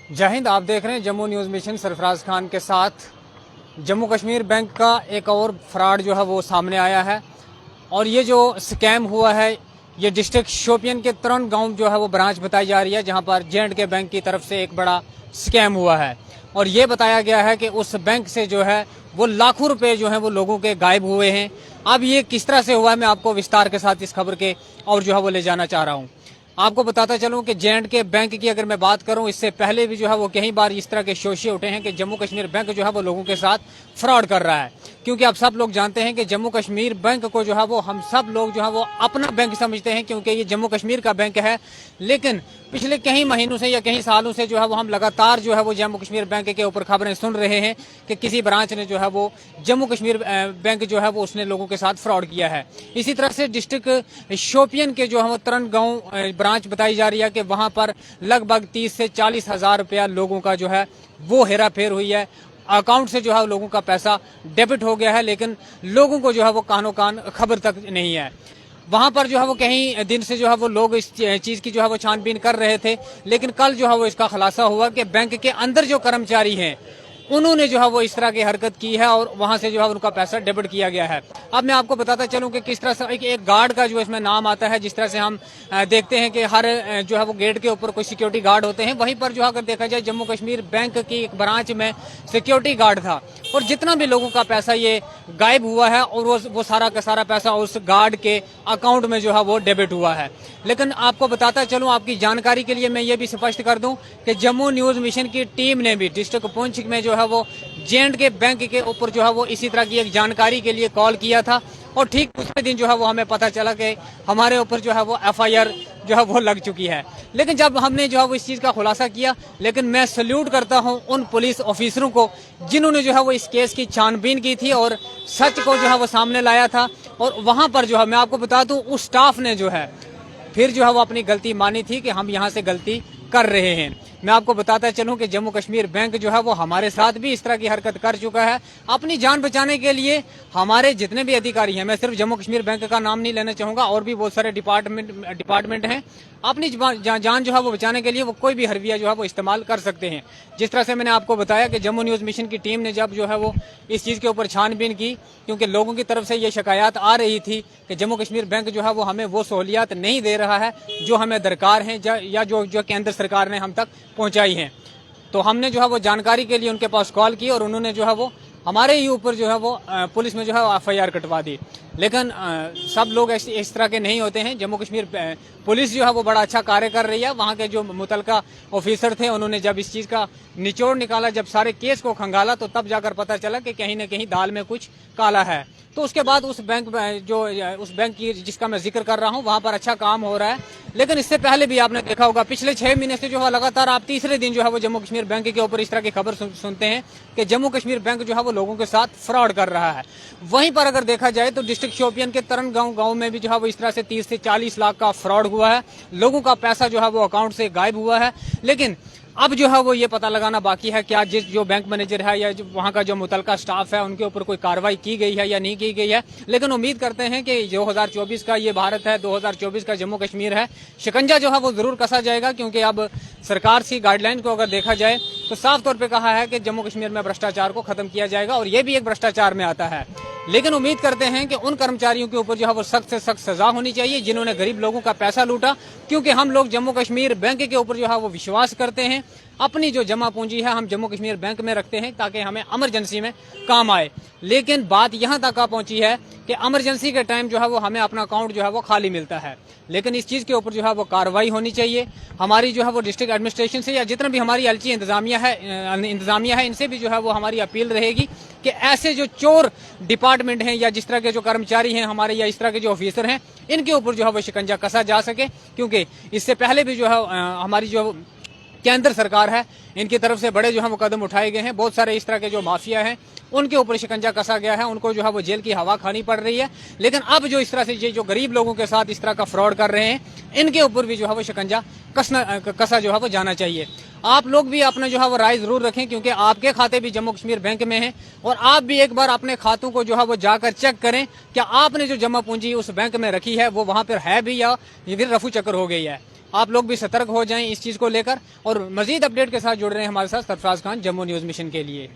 जय हिंद। आप देख रहे हैं जम्मू न्यूज़ मिशन सरफराज खान के साथ। जम्मू कश्मीर बैंक का एक और फ्रॉड जो है वो सामने आया है और ये जो स्कैम हुआ है ये डिस्ट्रिक्ट शोपियन के तरन गांव जो है वो ब्रांच बताई जा रही है, जहां पर J&K बैंक की तरफ से एक बड़ा स्कैम हुआ है और ये बताया गया है कि उस बैंक से जो है वो लाखों रुपए जो है वो लोगों के गायब हुए हैं। अब ये किस तरह से हुआ है मैं आपको विस्तार के साथ इस खबर के और जो है वो ले जाना चाह रहा हूँ। आपको बताता चलूं कि J&K बैंक की अगर मैं बात करूं, इससे पहले भी जो है वो कई बार इस तरह के शोषे उठे हैं कि जम्मू कश्मीर बैंक जो है वो लोगों के साथ फ्रॉड कर रहा है। क्योंकि अब सब लोग जानते हैं कि जम्मू कश्मीर बैंक को जो है वो हम सब लोग जो है वो अपना बैंक समझते हैं, क्योंकि ये जम्मू कश्मीर का बैंक है। लेकिन पिछले कई महीनों से या कई सालों से जो है वो हम लगातार जो है वो जम्मू कश्मीर बैंक के ऊपर खबरें सुन रहे हैं कि किसी ब्रांच ने जो है वो जम्मू कश्मीर बैंक जो है वो उसने लोगों के साथ फ्रॉड किया है। इसी तरह से डिस्ट्रिक्ट शोपियन के जो है वो तरन गांव ब्रांच बताई जा रही है कि वहां पर लगभग 30 से 40 हजार रुपया लोगों का जो है वो हेरा फेर हुई है। अकाउंट से जो है लोगों का पैसा डेबिट हो गया है, लेकिन लोगों को जो है वो कानो कान खबर तक नहीं है। वहां पर जो है वो कई दिन से जो है वो लोग इस चीज की जो है वो छानबीन कर रहे थे, लेकिन कल जो है वो इसका खुलासा हुआ कि बैंक के अंदर जो कर्मचारी हैं उन्होंने जो है वो इस तरह की हरकत की है और वहां से जो है उनका पैसा डेबिट किया गया है। अब मैं आपको बताता चलूं कि किस तरह से एक गार्ड का जो इसमें नाम आता है, जिस तरह से हम देखते हैं कि हर जो है वो गेट के ऊपर कोई सिक्योरिटी गार्ड होते हैं, वहीं पर जो अगर देखा जाए जम्मू कश्मीर बैंक की एक ब्रांच में सिक्योरिटी गार्ड था और जितना भी लोगों का पैसा ये गायब हुआ है और वो सारा का सारा पैसा उस गार्ड के अकाउंट में जो है वो डेबिट हुआ है। लेकिन आपको बताता चलूं, आपकी जानकारी के लिए मैं ये भी स्पष्ट कर दूं कि जम्मू न्यूज़ मिशन की टीम ने भी डिस्ट्रिक्ट पुंछ में जो है वो J&K बैंक के ऊपर जो है वो इसी तरह की एक जानकारी के लिए कॉल किया था और ठीक दूसरे दिन जो है वो हमें पता चला कि हमारे ऊपर जो है वो FIR जो है वो लग चुकी है। लेकिन जब हमने जो है वो इस चीज का खुलासा किया, लेकिन मैं सल्यूट करता हूं उन पुलिस ऑफिसरों को जिन्होंने जो है वो इस केस की छानबीन की थी और सच को जो है वो सामने लाया था। और वहां पर जो है मैं आपको बता दूं उस स्टाफ ने जो है फिर जो है वो अपनी गलती मानी थी कि हम यहाँ से गलती कर रहे हैं। मैं आपको बताता चलूं कि जम्मू कश्मीर बैंक जो है वो हमारे साथ भी इस तरह की हरकत कर चुका है। अपनी जान बचाने के लिए हमारे जितने भी अधिकारी हैं, मैं सिर्फ जम्मू कश्मीर बैंक का नाम नहीं लेना चाहूंगा, और भी बहुत सारे डिपार्टमेंट हैं, अपनी जान जो है वो बचाने के लिए वो कोई भी हरविया जो है वो इस्तेमाल कर सकते हैं। जिस तरह से मैंने आपको बताया कि जम्मू न्यूज़ मिशन की टीम ने जब जो है वो इस चीज़ के ऊपर छानबीन की, क्योंकि लोगों की तरफ से ये शिकायत आ रही थी कि जम्मू कश्मीर बैंक जो है वो हमें वो सहूलियात नहीं दे रहा है जो हमें दरकार है या जो केंद्र सरकार ने हम तक पहुंचाई है। तो हमने जो है वो जानकारी के लिए उनके पास कॉल की और उन्होंने जो है वो हमारे ही ऊपर जो है वो पुलिस में जो है FIR कटवा दी। लेकिन सब लोग इस तरह के नहीं होते हैं। जम्मू कश्मीर पुलिस जो है वो बड़ा अच्छा कार्य कर रही है। वहाँ के जो मुतलका ऑफिसर थे उन्होंने जब इस चीज़ का निचोड़ निकाला, जब सारे केस को खंगाला, तो तब जाकर पता चला कि कहीं न कहीं दाल में कुछ काला है। तो उसके बाद उस बैंक की जिसका मैं जिक्र कर रहा हूँ वहाँ पर अच्छा काम हो रहा है। लेकिन इससे पहले भी आपने देखा होगा पिछले 6 महीने से जो है लगातार आप तीसरे दिन जो है वो जम्मू कश्मीर बैंक के ऊपर इस तरह की खबर सुनते हैं कि जम्मू कश्मीर बैंक जो है वो लोगों के साथ फ्रॉड कर रहा है। वहीं पर अगर देखा जाए तो डिस्ट्रिक्ट शोपियन के तरन गांव में भी जो है वो इस तरह से 30 से 40 लाख का फ्रॉड हुआ है। लोगों का पैसा जो है वो अकाउंट से गायब हुआ है। लेकिन अब जो है वो ये पता लगाना बाकी है क्या जो बैंक मैनेजर है या जो वहाँ का जो मुतलका स्टाफ है उनके ऊपर कोई कार्रवाई की गई है या नहीं की गई है। लेकिन उम्मीद करते हैं कि 2024 का ये भारत है, 2024 का जम्मू कश्मीर है, शिकंजा जो है वो जरूर कसा जाएगा। क्योंकि अब सरकार की गाइडलाइन को अगर देखा जाए तो साफ तौर पर कहा है कि जम्मू कश्मीर में भ्रष्टाचार को खत्म किया जाएगा और ये भी एक भ्रष्टाचार में आता है। लेकिन उम्मीद करते हैं कि उन कर्मचारियों के ऊपर जो है वो सख्त से सख्त सजा होनी चाहिए जिन्होंने गरीब लोगों का पैसा लूटा। क्योंकि हम लोग जम्मू कश्मीर बैंक के ऊपर जो है वो विश्वास करते हैं। अपनी जो जमा पूंजी है हम जम्मू कश्मीर बैंक में रखते हैं ताकि हमें इमरजेंसी में काम आए। लेकिन बात यहाँ तक आ पहुंची है कि इमरजेंसी के टाइम जो है वो हमें अपना अकाउंट जो है वो खाली मिलता है। लेकिन इस चीज़ के ऊपर जो है वो कार्रवाई होनी चाहिए। हमारी जो है वो डिस्ट्रिक्ट एडमिनिस्ट्रेशन से या जितना भी हमारी LG इंतजामिया है इनसे भी जो है वो हमारी अपील रहेगी कि ऐसे जो चोर डिपार्टमेंट हैं या जिस तरह के जो कर्मचारी हैं हमारे या इस तरह के जो ऑफिसर हैं इनके ऊपर जो है वो शिकंजा कसा जा सके। क्योंकि इससे पहले भी जो है हमारी जो केंद्र सरकार है इनकी तरफ से बड़े जो है वो कदम उठाए गए हैं। बहुत सारे इस तरह के जो माफिया हैं उनके ऊपर शिकंजा कसा गया है, उनको जो है वो जेल की हवा खानी पड़ रही है। लेकिन अब जो इस तरह से ये जो गरीब लोगों के साथ इस तरह का फ्रॉड कर रहे हैं इनके ऊपर भी जो है वो शिकंजा कसा जो है वो जाना चाहिए। आप लोग भी अपना जो है वो राय जरूर रखें, क्योंकि आपके खाते भी जम्मू कश्मीर बैंक में हैं और आप भी एक बार अपने खातों को जो है वो जाकर चेक करें क्या आपने जो जमा पूंजी उस बैंक में रखी है वो वहां पर है भी या फिर रफू चक्कर हो गई है। आप लोग भी सतर्क हो जाएं इस चीज़ को लेकर और मजीद अपडेट के साथ जुड़ रहे हैं हमारे साथ सरफराज खान जम्मू न्यूज़ मिशन के लिए।